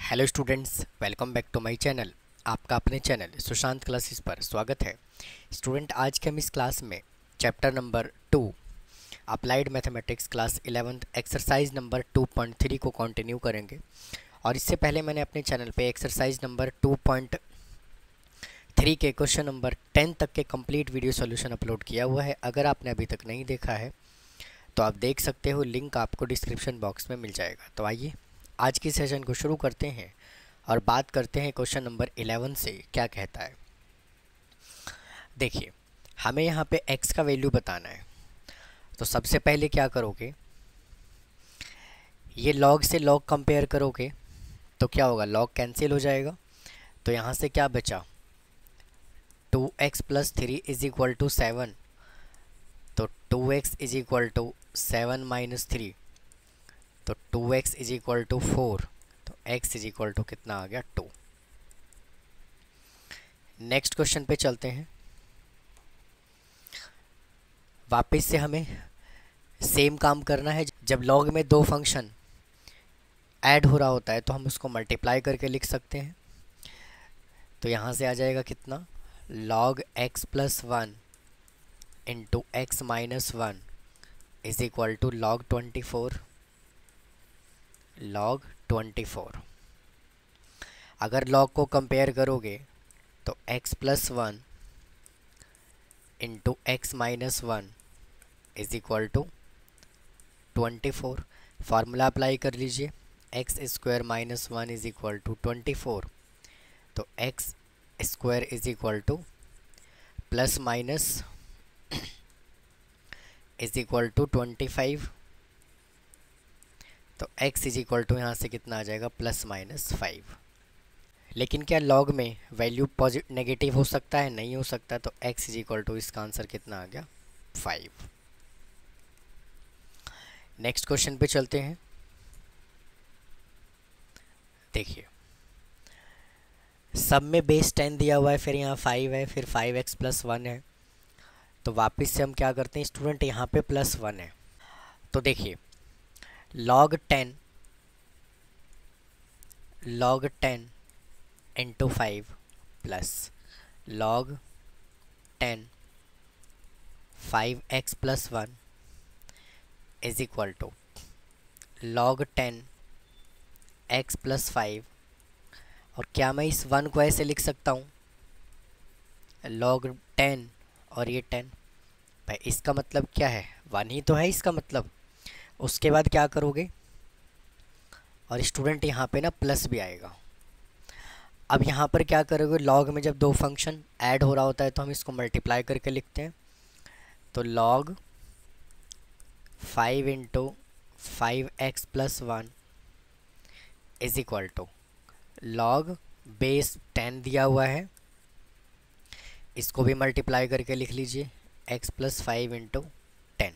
Hello students, welcome back to my channel. आपका अपने channel Sushant classes पर स्वागत है। स्टूडेंट, आज के हम इस क्लास में chapter number 2 applied mathematics class 11th exercise number 2.3 को कंटिन्यू करेंगे। और इससे पहले मैंने अपने चैनल पे एक्सरसाइज नंबर 2.3 के क्वेश्चन नंबर 10 तक के कंप्लीट वीडियो सॉल्यूशन अपलोड किया हुआ है। अगर आपने अभी तक नहीं देखा है तो आप देख सकते हो, लिंक आपको डिस्क्रिप्शन बॉक्स में मिल जाएगा। तो आइए आज की सेशन को शुरू करते हैं और बात करते हैं क्वेश्चन नंबर 11 से क्या कहता है। देखिए, हमें यहाँ पे x का वैल्यू बताना है। तो सबसे पहले क्या करोगे, ये log से log कंपेयर करोगे तो क्या होगा, log कैंसिल हो जाएगा। तो यहाँ से क्या बचा, 2x + 3 = 7। तो 2x = 7 - 3, तो 2x = 4। तो x = कितना आ गया, 2। नेक्स्ट क्वेश्चन पे चलते हैं। वापस से हमें सेम काम करना है। जब लॉग में दो फंक्शन ऐड हो रहा होता है तो हम उसको मल्टीप्लाई करके लिख सकते हैं। तो यहाँ से आ जाएगा कितना, log x + 1 × x - 1 = log 24। log 24। अगर log को कंपेयर करोगे तो x + 1 × x - 1 = 24। फार्मूला अप्लाई कर लीजिए, x² - 1 = 24। तो x² = ± 25। तो x यहाँ से कितना आ जाएगा, ±5। लेकिन क्या लॉग में वैल्यू नेगेटिव हो सकता है? नहीं हो सकता। तो x इसका आंसर कितना आ गया, 5। नेक्स्ट क्वेश्चन पे चलते हैं। देखिए, सब में बेस 10 दिया हुआ है, फिर यहाँ 5 है, फिर 5x + 1 है। तो वापस से हम क्या करते हैं स्टूडेंट, यहाँ पे +1 है। तो देखिए, log 10 × 5 plus log 10 5x + 1 = log 10 x + 5। और क्या मैं इस 1 को ऐसे लिख सकता हूँ, log 10 और ये 10। भाई इसका मतलब क्या है, 1 ही तो है इसका मतलब। उसके बाद क्या करोगे, और स्टूडेंट यहाँ पे ना प्लस भी आएगा। अब यहाँ पर क्या करोगे, लॉग में जब दो फंक्शन ऐड हो रहा होता है तो हम इसको मल्टीप्लाई करके लिखते हैं। तो log 5 × 5x + 1 = log बेस 10 दिया हुआ है, इसको भी मल्टीप्लाई करके लिख लीजिए, x + 5 × 10।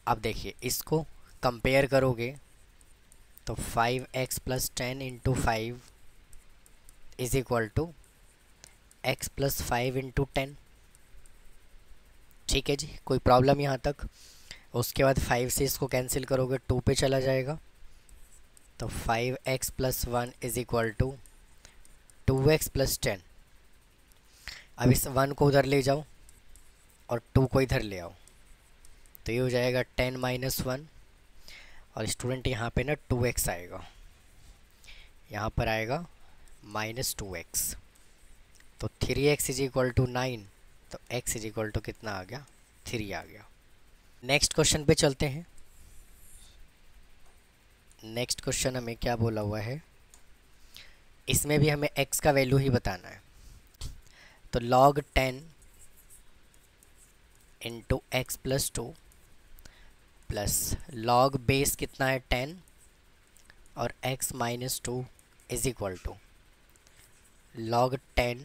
अब देखिए, इसको कंपेयर करोगे तो 5x + 10 × 5 = x + 5 × 10। ठीक है जी, कोई प्रॉब्लम यहाँ तक? उसके बाद 5 से इसको कैंसिल करोगे, 2 पे चला जाएगा। तो 5x + 1 = 2x + 10। अब इस 1 को उधर ले जाओ और 2 को इधर ले आओ, तो ये हो जाएगा 10 - 1। और स्टूडेंट यहाँ पे ना 2x आएगा, यहाँ पर आएगा -2x। तो 3x = 9। तो x कितना आ गया, 3 आ गया। नेक्स्ट क्वेश्चन पे चलते हैं। नेक्स्ट क्वेश्चन हमें क्या बोला हुआ है, इसमें भी हमें x का वैल्यू ही बताना है। तो log 10 × x + 2 plus log base कितना है, 10 और x - 2 = log 10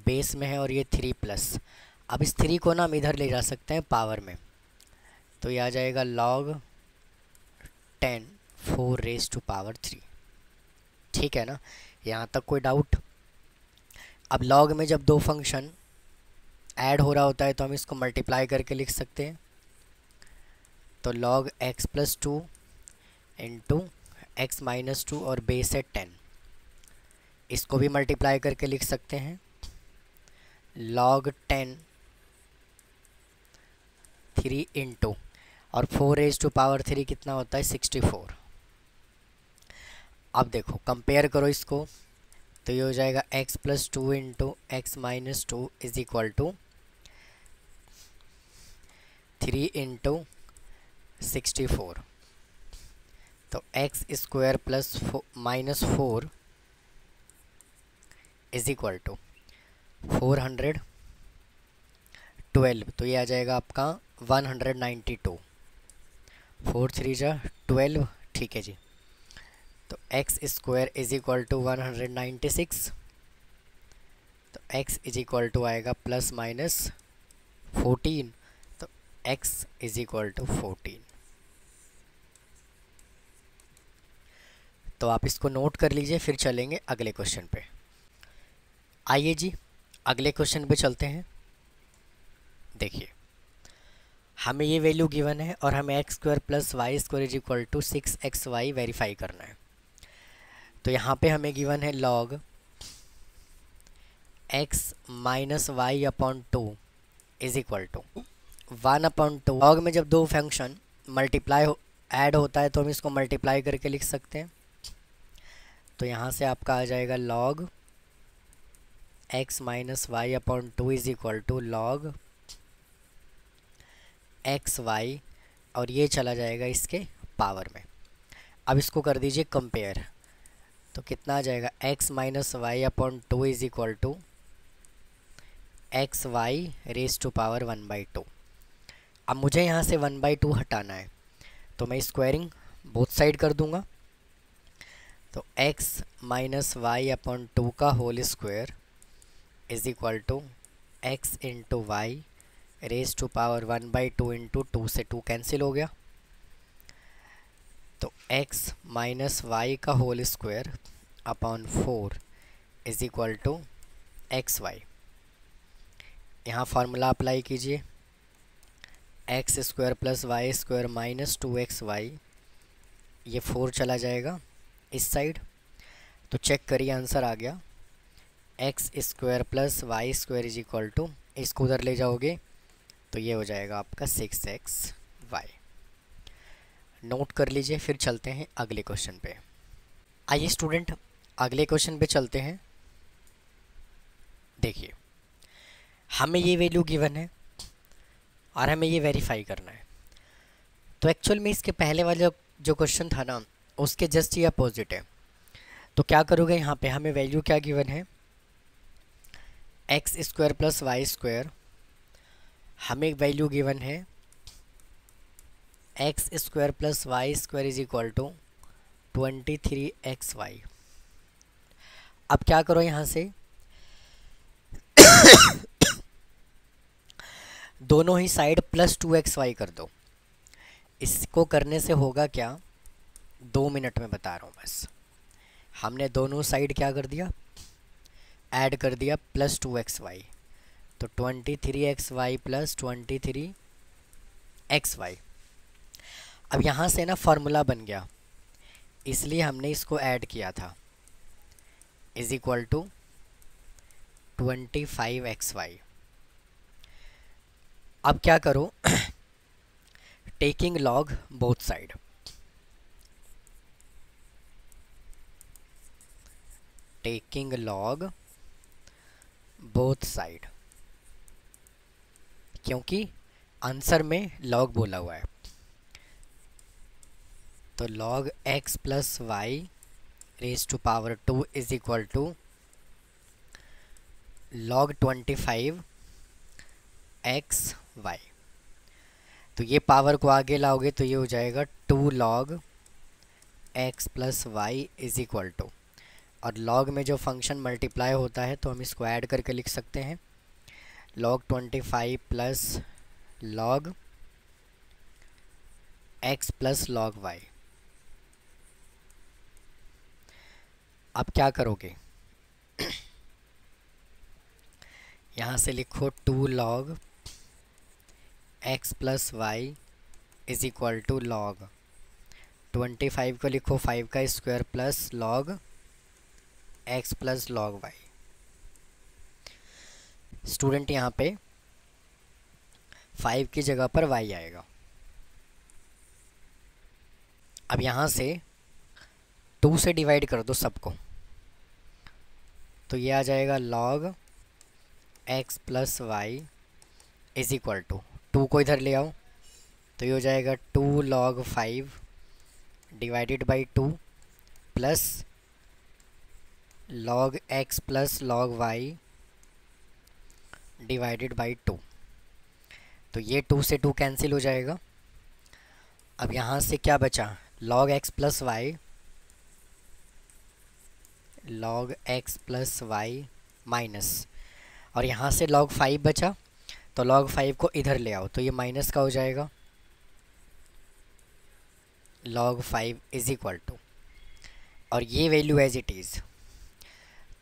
बेस में है और ये 3 प्लस। अब इस 3 को ना हम इधर ले जा सकते हैं पावर में, तो ये आ जाएगा log 10 4⁻³ ठीक है ना, यहाँ तक कोई डाउट? अब log में जब दो फंक्शन ऐड हो रहा होता है तो हम इसको मल्टीप्लाई करके लिख सकते हैं। तो log x + 2 × x माइनस 2 और बेस है 10, इसको भी मल्टीप्लाई करके लिख सकते हैं log 10 3 इंटू और 4 raised to power 3 कितना होता है 64। अब देखो कंपेयर करो इसको, तो ये हो जाएगा x plus 2 into x minus 2 is equal to 3 into 64। तो x square plus minus 4 is equal to 412, तो ये आ जाएगा आपका 192। 4 3 जा 12, ठीक है जी। तो x square is equal to 196, तो एक्स इज इक्वल टू आएगा प्लस माइनस 14, तो एक्स इज इक्वल टू 14। तो आप इसको नोट कर लीजिए, फिर चलेंगे अगले क्वेश्चन पे। आइए जी अगले क्वेश्चन पे चलते हैं। देखिए हमें ये वैल्यू गिवन है और हमें x square plus y square is equal to 6xy verify करना है। तो यहाँ पे हमें गिवन है log x minus y upon 2 is equal to 1/2। log में जब दो फंक्शन मल्टीप्लाई ऐड होता है तो हम इसको मल्टीप्लाई करके लिख सकते हैं। तो यहाँ से आपका आ जाएगा log x minus y upon 2 is equal to log x y, और ये चला जाएगा इसके पावर में। अब इसको कर दीजिए कंपेयर, तो कितना आ जाएगा x minus y upon 2 is equal to x y raise to power 1/2। अब मुझे यहाँ से 1/2 हटाना है, तो मैं स्क्वायरिंग बोथ साइड कर दूंगा। तो x माइनस वाई अपॉन 2 का whole square is equal to x into y raise to power 1/2 into 2 से 2 कैंसिल हो गया। तो x माइनस वाई का whole square upon 4 is equal to x y. यहाँ फार्मूला अप्लाई कीजिए, x square plus y square minus 2xy, ये 4 चला जाएगा इस साइड। तो चेक करिए आंसर आ गया, x square plus y square is equal to, इसको उधर ले जाओगे तो ये हो जाएगा आपका 6xy। नोट कर लीजिए, फिर चलते हैं अगले क्वेश्चन पे। आइए स्टूडेंट अगले क्वेश्चन पे चलते हैं। देखिए हमें ये वैल्यू गिवन है और हमें ये वेरीफाई करना है। तो एक्चुअल में इसके पहले वाला जो क्वेश्चन था ना, उसके जस्ट ये अपोजिट है। तो क्या करोगे, यहाँ पे हमें वैल्यू क्या गिवन है, x square plus y square, हमें वैल्यू गिवन है x square plus y square is equal to 23xy। अब क्या करो, यहाँ से दोनों ही साइड प्लस 2xy कर दो। इसको करने से होगा क्या, 2 मिनट में बता रहा हूँ बस। हमने दोनों साइड क्या कर दिया, ऐड कर दिया प्लस 2xy, तो 23xy प्लस 23xy। अब यहाँ से ना फार्मूला बन गया, इसलिए हमने इसको ऐड किया था, इज इक्वल टू 25xy। अब क्या करो, taking log both side, taking log both side, क्योंकि आंसर में लॉग बोला हुआ है। तो log x plus y raise to power 2 is equal to log 25xy। तो ये पावर को आगे लाओगे तो ये हो जाएगा 2 log x plus y is equal to, और log में जो फंक्शन मल्टीप्लाई होता है तो हम इसको ऐड करके लिख सकते हैं, log 25 plus log x plus log y। अब क्या करोगे, यहाँ से लिखो 2 log x plus y is equal to log 25 को लिखो 5 का square plus log x plus log y। Student यहाँ पे 5 की जगह पर y आएगा। अब यहाँ से 2 से डिवाइड कर दो सबको, तो ये आ जाएगा log x plus y is equal to 2 को इधर ले आओ तो ये हो जाएगा 2 log 5 divided by 2 plus log x plus log y divided by 2। तो ये 2 से 2 कैंसिल हो जाएगा। अब यहाँ से क्या बचा, log x plus y, log x plus y minus, और यहाँ से log 5 बचा तो log 5 को इधर ले आओ तो ये माइनस का हो जाएगा log 5 इज इक्वल टू, और ये वैल्यू एज इट इज़,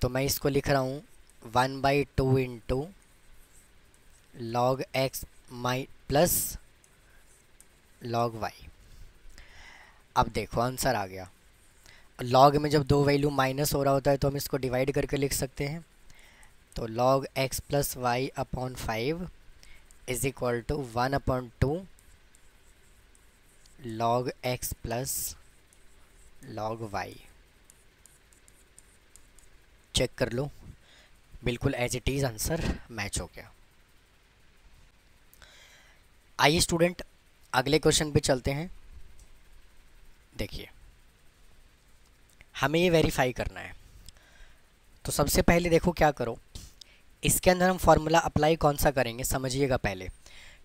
तो मैं इसको लिख रहा हूँ 1/2 into log x plus log y। अब देखो आंसर आ गया। log में जब दो वैल्यू माइनस हो रहा होता है तो हम इसको डिवाइड करके लिख सकते हैं। तो log x plus y upon 5 is equal to 1/2 log x plus log y। Check कर लो, बिल्कुल as it is answer match हो गया। आइए स्टूडेंट अगले क्वेश्चन पे चलते हैं। देखिए हमें ये वेरीफाई करना है, तो सबसे पहले देखो क्या करो, इसके अंदर हम फॉर्मूला अप्लाई कौन सा करेंगे समझिएगा पहले,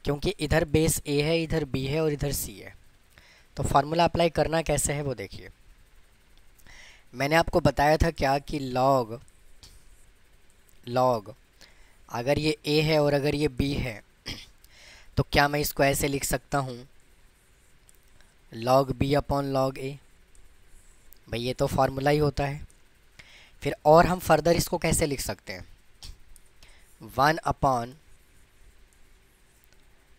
क्योंकि इधर बेस a है, इधर b है और इधर c है। तो फार्मूला अप्लाई करना कैसे है वो देखिए। मैंने आपको बताया था क्या कि लॉग अगर ये a है और अगर ये b है तो क्या मैं इसको ऐसे लिख सकता हूँ log b upon log a। भाई ये तो फार्मूला ही होता है। फिर और हम फर्दर इसको कैसे लिख सकते हैं, 1 अपॉन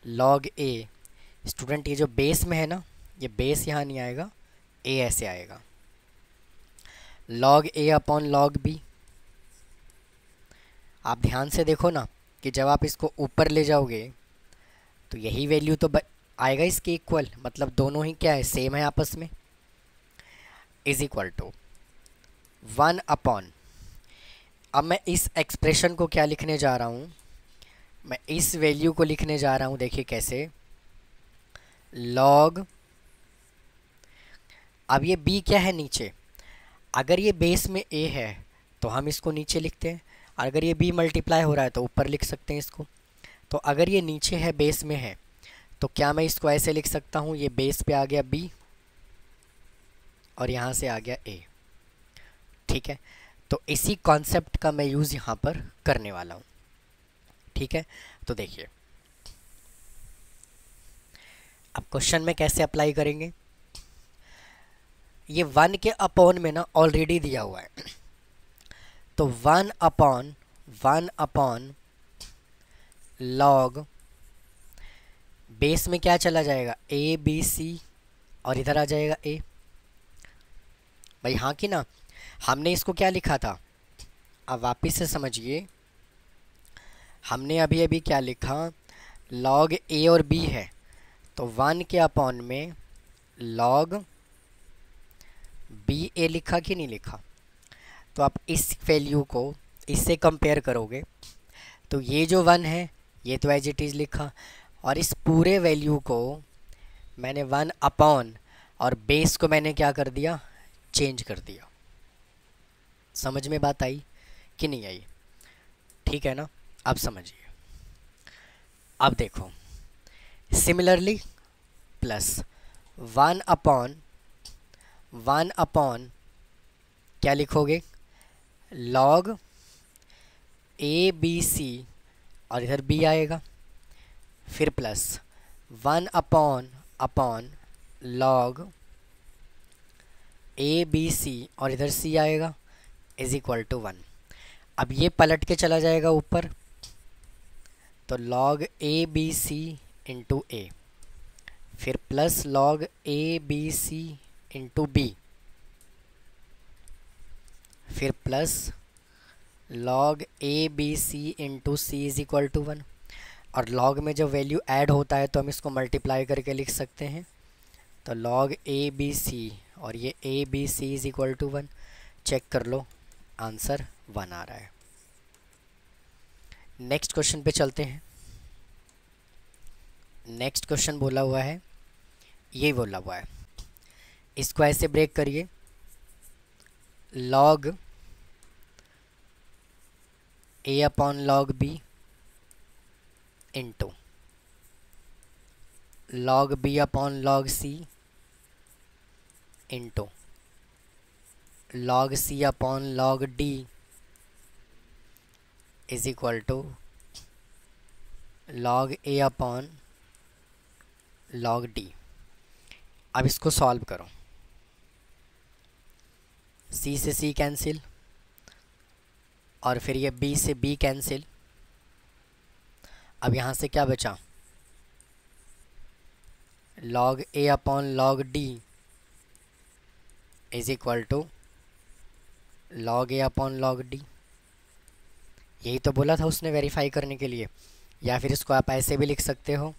log a। स्टूडेंट ये जो बेस में है ना, ये बेस यहाँ नहीं आएगा, a ऐसे आएगा, log a upon log b। आप ध्यान से देखो ना कि जब आप इसको ऊपर ले जाओगे तो यही वैल्यू तो आएगा इसके इक्वल, मतलब दोनों ही क्या है, सेम है आपस में, इज इक्वल टू 1 अपॉन। अब मैं इस एक्सप्रेशन को क्या लिखने जा रहा हूँ, मैं इस वैल्यू को लिखने जा रहा हूँ, देखिए कैसे, log, अब ये b क्या है नीचे, अगर ये बेस में a है तो हम इसको नीचे लिखते हैं, अगर ये b मल्टीप्लाई हो रहा है तो ऊपर लिख सकते हैं इसको। तो अगर ये नीचे है, बेस में है, तो क्या मैं इसको ऐसे लिख सकता हूँ, ये बेस पे आ गया b और यहाँ से आ गया a। ठीक है, तो इसी कॉन्सेप्ट का मैं यूज़ यहाँ पर करने वाला हूँ। ठीक है, तो देखिए अब क्वेश्चन में कैसे अप्लाई करेंगे। ये 1 के अपॉन में ना ऑलरेडी दिया हुआ है, तो 1 अपॉन लॉग, बेस में क्या चला जाएगा, a b c और इधर आ जाएगा a। भाई हाँ कि ना, हमने इसको क्या लिखा था, अब वापस से समझिए, हमने अभी अभी क्या लिखा, log a और b है तो 1 के अपॉन में log b a लिखा कि नहीं लिखा। तो आप इस वैल्यू को इससे कंपेयर करोगे तो ये जो 1 है ये तो एज इट इज़ लिखा, और इस पूरे वैल्यू को मैंने 1 अपॉन और बेस को मैंने क्या कर दिया, चेंज कर दिया। समझ में बात आई कि नहीं आई, ठीक है ना, अब समझिए। अब देखो सिमिलरली प्लस 1 अपॉन क्या लिखोगे, log a b c और इधर b आएगा, फिर plus 1 upon log a b c और इधर c आएगा, इज इक्वल टू 1। अब ये पलट के चला जाएगा ऊपर, तो log a b c into a, फिर plus log a b c into B, फिर plus log A B C into C is equal to 1। और लॉग में जब वैल्यू ऐड होता है तो हम इसको मल्टीप्लाई करके लिख सकते हैं। तो लॉग ए बी सी और ये A B C is equal to 1। चेक कर लो, आंसर 1 आ रहा है। नेक्स्ट क्वेश्चन पे चलते हैं। नेक्स्ट क्वेश्चन बोला हुआ है, ये बोला हुआ है, इसको ऐसे ब्रेक करिए, log A upon log B into log B upon log C into log C upon log D is equal to log A upon log D. अब इसको सॉल्व करो, सी से सी कैंसिल और फिर ये बी से बी कैंसिल। अब यहाँ से क्या बचा, log A upon log D is equal to log A upon log D. यही तो बोला था उसने वेरीफाई करने के लिए। या फिर इसको आप ऐसे भी लिख सकते हो,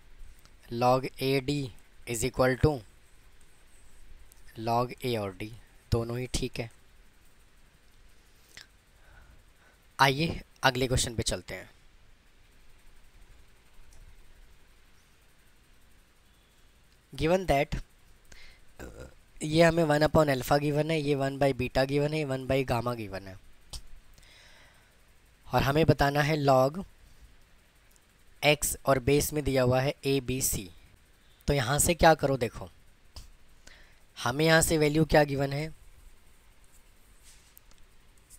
log A D is equal to log A और डी, दोनों ही ठीक है। आइए अगले क्वेश्चन पे चलते हैं। गिवन दैट, ये हमें 1 अपॉन अल्फ़ा गिवन है, ये 1 बाई बीटा गिवन है, ये 1 बाई गामा गिवन है, और हमें बताना है लॉग एक्स और बेस में दिया हुआ है ए बी सी। तो यहाँ से क्या करो, देखो हमें यहाँ से वैल्यू क्या गिवन है,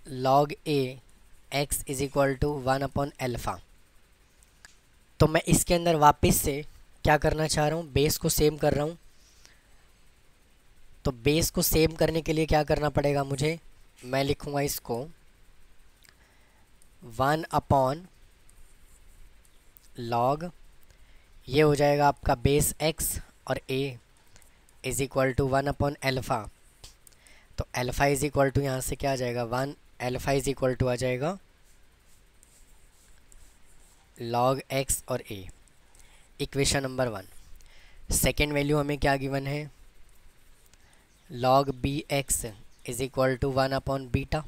log A x is equal to 1 upon alpha. तो मैं इसके अंदर वापस से क्या करना चाह रहा हूँ, बेस को सेम कर रहा हूँ। तो बेस को सेम करने के लिए क्या करना पड़ेगा मुझे, मैं लिखूँगा इसको 1 अपॉन लॉग, ये हो जाएगा आपका बेस एक्स और A is equal to 1 upon alpha. तो अल्फ़ा इज इक्वल टू यहाँ से क्या आ जाएगा, 1 अल्फ़ा इज इक्वल टू आ जाएगा लॉग एक्स और A. Equation number 1। Second value हमें क्या गिवन है, log B X is equal to 1 upon beta.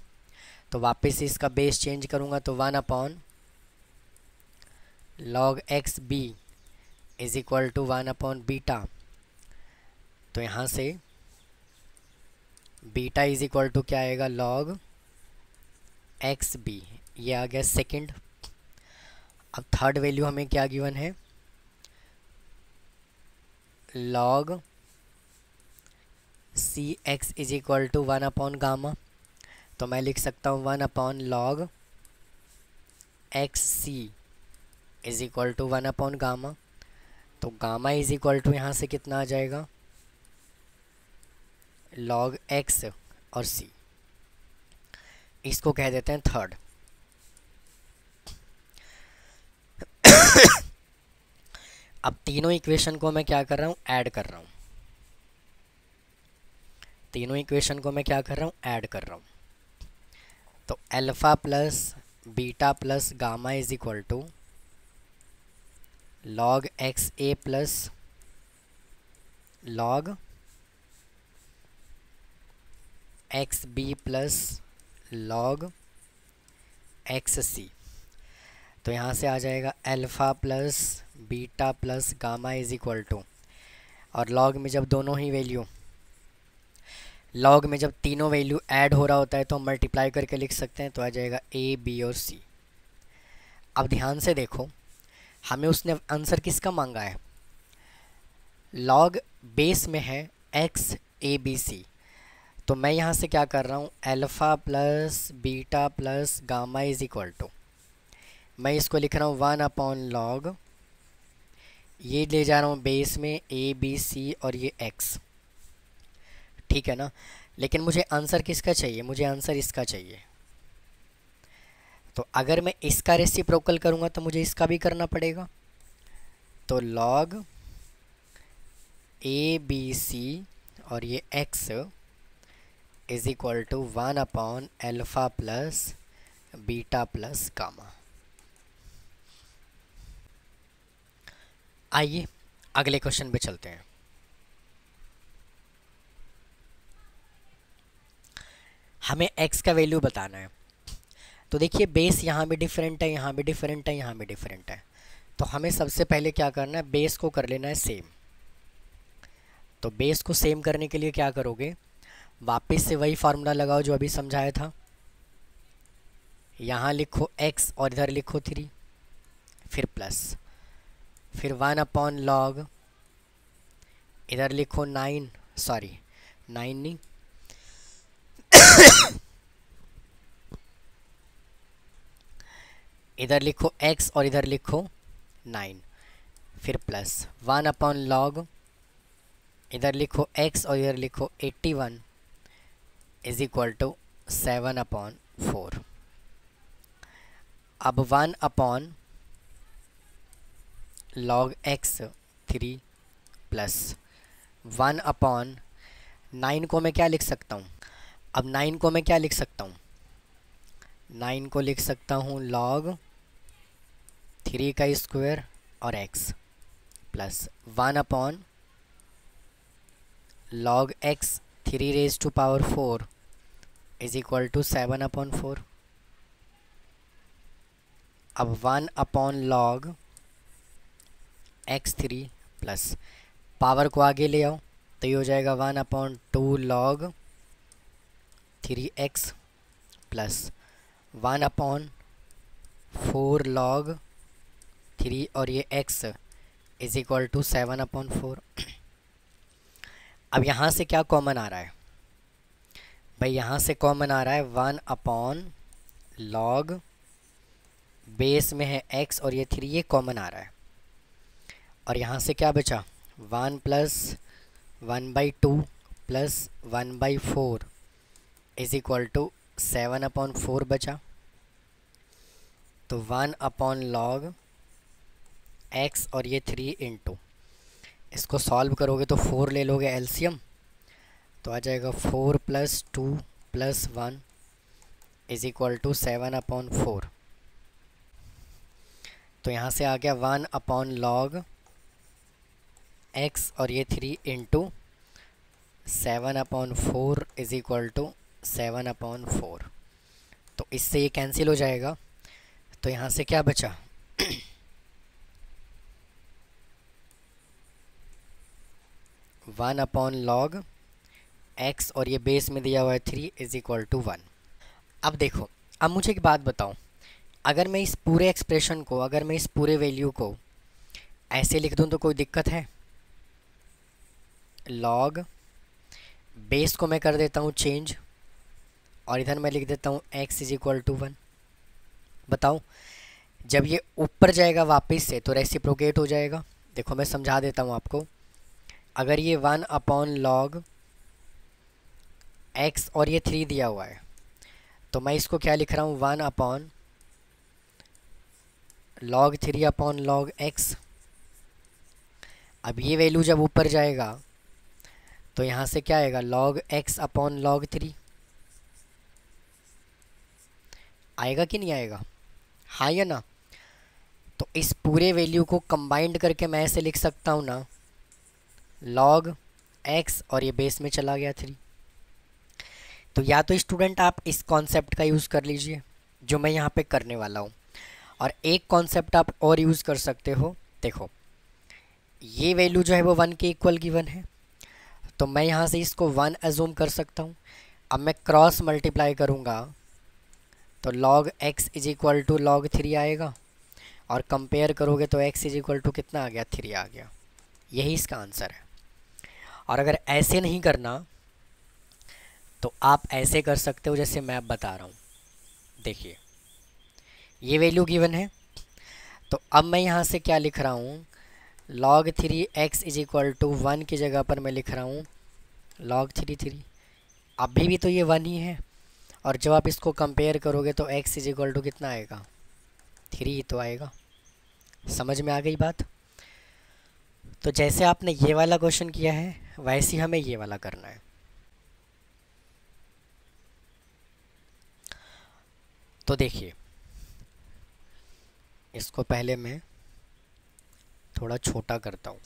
तो वापस इसका बेस चेंज करूँगा तो 1 upon log X B is equal to 1 upon beta. तो यहाँ से बीटा इज इक्वल टू क्या आएगा, लॉग एक्स बी, ये आ गया सेकंड। अब थर्ड वैल्यू हमें क्या गिवन है, log C x is equal to 1 upon gamma. तो मैं लिख सकता हूँ 1 upon log x C is equal to 1 upon gamma. तो गामा इज इक्वल टू यहाँ से कितना आ जाएगा, लॉग एक्स और सी, इसको कह देते हैं थर्ड। अब तीनों इक्वेशन को मैं क्या कर रहा हूँ, ऐड कर रहा हूँ। तीनों इक्वेशन को मैं क्या कर रहा हूँ, ऐड कर रहा हूँ। तो alpha plus beta plus gamma is equal to log X A plus log X B plus log x C. तो यहाँ से आ जाएगा alpha plus beta plus gamma is equal to, और लॉग में जब दोनों ही वैल्यू, लॉग में जब तीनों वैल्यू ऐड हो रहा होता है तो हम मल्टीप्लाई करके लिख सकते हैं। तो आ जाएगा ए बी और सी। अब ध्यान से देखो, हमें उसने आंसर किसका मांगा है, लॉग बेस में है एक्स ए बी सी। तो मैं यहाँ से क्या कर रहा हूँ, alpha plus beta plus gamma is equal to, मैं इसको लिख रहा हूँ 1 अपॉन लॉग, ये ले जा रहा हूँ बेस में ए बी सी और ये एक्स, ठीक है ना। लेकिन मुझे आंसर किसका चाहिए, मुझे आंसर इसका चाहिए। तो अगर मैं इसका रेसिप्रोकल करूँगा तो मुझे इसका भी करना पड़ेगा। तो लॉग ए बी सी और ये x is equal to 1 upon alpha plus beta plus gamma. आइए अगले क्वेश्चन पे चलते हैं। हमें x का वैल्यू बताना है। तो देखिए बेस यहाँ भी डिफरेंट है, यहाँ भी डिफरेंट है, यहाँ भी डिफरेंट है। तो हमें सबसे पहले क्या करना है, बेस को कर लेना है सेम। तो बेस को सेम करने के लिए क्या करोगे, वापस से वही फार्मूला लगाओ जो अभी समझाया था। यहाँ लिखो x और इधर लिखो 3, फिर प्लस, फिर 1 अपॉन लॉग, इधर लिखो 9 नहीं इधर लिखो x और इधर लिखो 9, फिर प्लस 1 अपॉन लॉग, इधर लिखो x और इधर लिखो 81 इज इक्वल टू 7 अपॉन 4। अब 1 upon log x 3 plus 1 upon 9 को मैं क्या लिख सकता हूँ, अब 9 को मैं क्या लिख सकता हूँ, 9 को लिख सकता हूँ लॉग 3 का स्क्वायर और x plus 1 upon log x 3 raise to power 4 is equal to 7 upon 4। अब 1 upon log x3 plus power को आगे ले आओ तो ये हो जाएगा 1 upon 2 log 3x plus 1 upon 4 log 3 और ये x is equal to 7 upon 4। अब यहाँ से क्या कॉमन आ रहा है भाई, यहाँ से कॉमन आ रहा है 1 अपॉन लॉग, बेस में है x और ये 3, ये कॉमन आ रहा है। और यहाँ से क्या बचा, 1 plus 1/2 plus 1/4 is equal to 7 upon 4 बचा। तो 1 अपॉन लॉग x और ये 3 इंटू, इसको सॉल्व करोगे तो 4 ले लोगे एलसीएम, तो आ जाएगा 4 plus 2 plus 1 is equal to 7 upon 4। तो यहाँ से आ गया 1 अपॉन लॉग x और ये 3 into 7 upon 4 is equal to 7 upon 4। तो इससे ये कैंसिल हो जाएगा। तो यहाँ से क्या बचा, 1 अपॉन लॉग x और ये बेस में दिया हुआ है 3 इज इक्वल टू 1। अब देखो, अब मुझे एक बात बताओ, अगर मैं इस पूरे एक्सप्रेशन को, अगर मैं इस पूरे वैल्यू को ऐसे लिख दूँ तो कोई दिक्कत है? लॉग बेस को मैं कर देता हूँ चेंज और इधर मैं लिख देता हूँ x इज इक्वल टू 1। बताओ, जब ये ऊपर जाएगा वापस से तो रेसिप्रोकेट हो जाएगा। देखो मैं समझा देता हूँ आपको। अगर ये 1 अपॉन लॉग x और ये 3 दिया हुआ है तो मैं इसको क्या लिख रहा हूँ, 1 upon log 3 upon log x। अब ये वैल्यू जब ऊपर जाएगा तो यहाँ से क्या आएगा, लॉग x अपॉन लॉग 3 आएगा कि नहीं आएगा, हाँ या ना? तो इस पूरे वैल्यू को कंबाइंड करके मैं ऐसे लिख सकता हूँ ना, लॉग x और ये बेस में चला गया 3। तो या तो स्टूडेंट आप इस कॉन्सेप्ट का यूज़ कर लीजिए जो मैं यहाँ पे करने वाला हूँ, और एक कॉन्सेप्ट आप और यूज़ कर सकते हो। देखो ये वैल्यू जो है वो 1 के इक्वल गिवन है, तो मैं यहाँ से इसको 1 एज्यूम कर सकता हूँ। अब मैं क्रॉस मल्टीप्लाई करूँगा तो log x is equal to log 3 आएगा, और कंपेयर करोगे तो x इज इक्वल टू कितना आ गया, 3 आ गया। यही इसका आंसर है। और अगर ऐसे नहीं करना तो आप ऐसे कर सकते हो जैसे मैं अब बता रहा हूँ। देखिए ये वैल्यू गिवन है, तो अब मैं यहाँ से क्या लिख रहा हूँ, log 3x is equal to 1 की जगह पर मैं लिख रहा हूँ log 3 अभी भी तो ये 1 ही है, और जब आप इसको कंपेयर करोगे तो x इज इक्वल टू कितना आएगा, 3 ही तो आएगा। समझ में आ गई बात? तो जैसे आपने ये वाला क्वेश्चन किया है वैसे ही हमें ये वाला करना है। तो देखिए, इसको पहले मैं थोड़ा छोटा करता हूँ।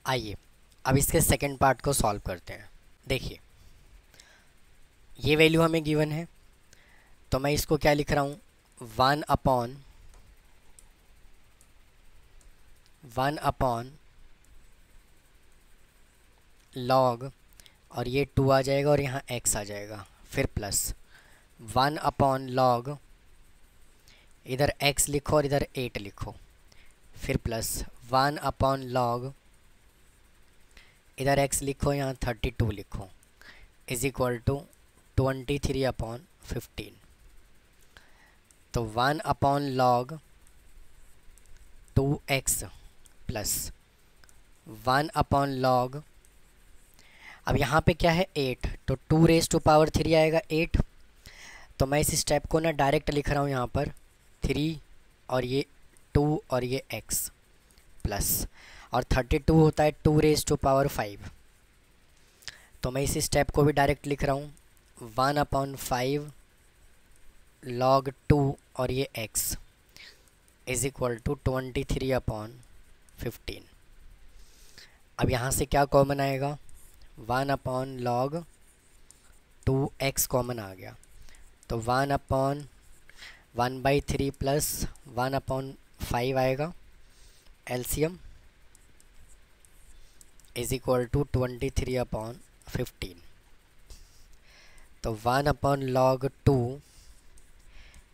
आइए अब इसके सेकंड पार्ट को सॉल्व करते हैं। देखिए, ये वैल्यू हमें गिवन है, तो मैं इसको क्या लिख रहा हूँ, 1/log, और ये 2 आ जाएगा और यहाँ x आ जाएगा, फिर प्लस 1/log, इधर x लिखो और इधर 8 लिखो, फिर प्लस 1/log, इधर x लिखो यहाँ 32 लिखो, इज इक्वल टू 23/15। तो 1/log 2x प्लस 1/log, अब यहाँ पे क्या है 8, तो 2⁻³ आएगा 8। तो मैं इस स्टेप को ना डायरेक्ट लिख रहा हूँ यहाँ पर 3 और ये 2 और ये x प्लस, और 32 होता है 2⁵, तो मैं इस स्टेप को भी डायरेक्ट लिख रहा हूँ 1/5 log 2 और ये x इज इक्वल टू 23/15। अब यहाँ से क्या कॉमन आएगा, 1/log 2x कॉमन आ गया, तो 1/1/3 प्लस 1/5 आएगा, एलसीएम इज इक्वल टू 23/15। तो 1/log 2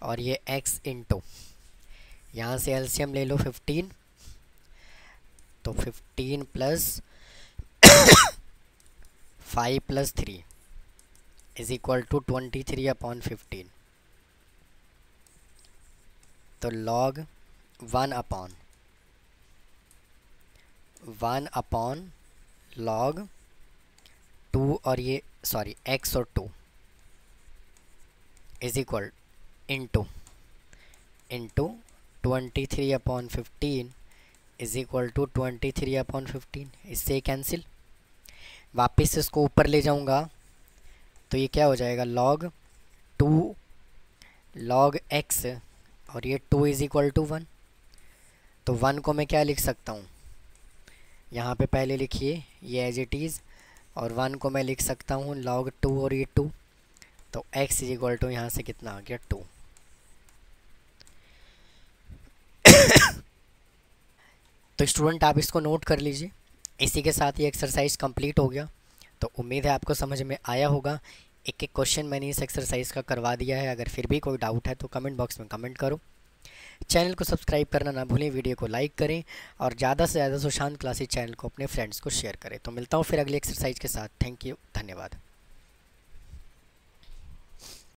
और ये x इंटू, यहाँ से एलसीएम ले लो 15, तो 15 plus 5 plus 3 is equal to 23/15। तो log 1/log 2 और ये x और 2 is equal into 23/15 is equal to 23/15। इससे कैंसिल, वापस इसको ऊपर ले जाऊंगा तो ये क्या हो जाएगा, log 2 log x और ये 2 इज इक्वल टू 1। तो 1 को मैं क्या लिख सकता हूँ, यहाँ पे पहले लिखिए ये एज इट इज़, और 1 को मैं लिख सकता हूँ log 2 और ये 2, तो x इज इक्वल टू यहाँ से कितना आ गया 2। तो स्टूडेंट आप इसको नोट कर लीजिए। इसी के साथ ये एक्सरसाइज कंप्लीट हो गया। तो उम्मीद है आपको समझ में आया होगा। एक एक क्वेश्चन मैंने इस एक्सरसाइज का करवा दिया है। अगर फिर भी कोई डाउट है तो कमेंट बॉक्स में कमेंट करो। चैनल को सब्सक्राइब करना ना भूलें, वीडियो को लाइक करें और ज़्यादा से ज़्यादा सुशांत क्लासेस चैनल को अपने फ्रेंड्स को शेयर करें। तो मिलता हूँ फिर अगली एक्सरसाइज के साथ। थैंक यू, धन्यवाद।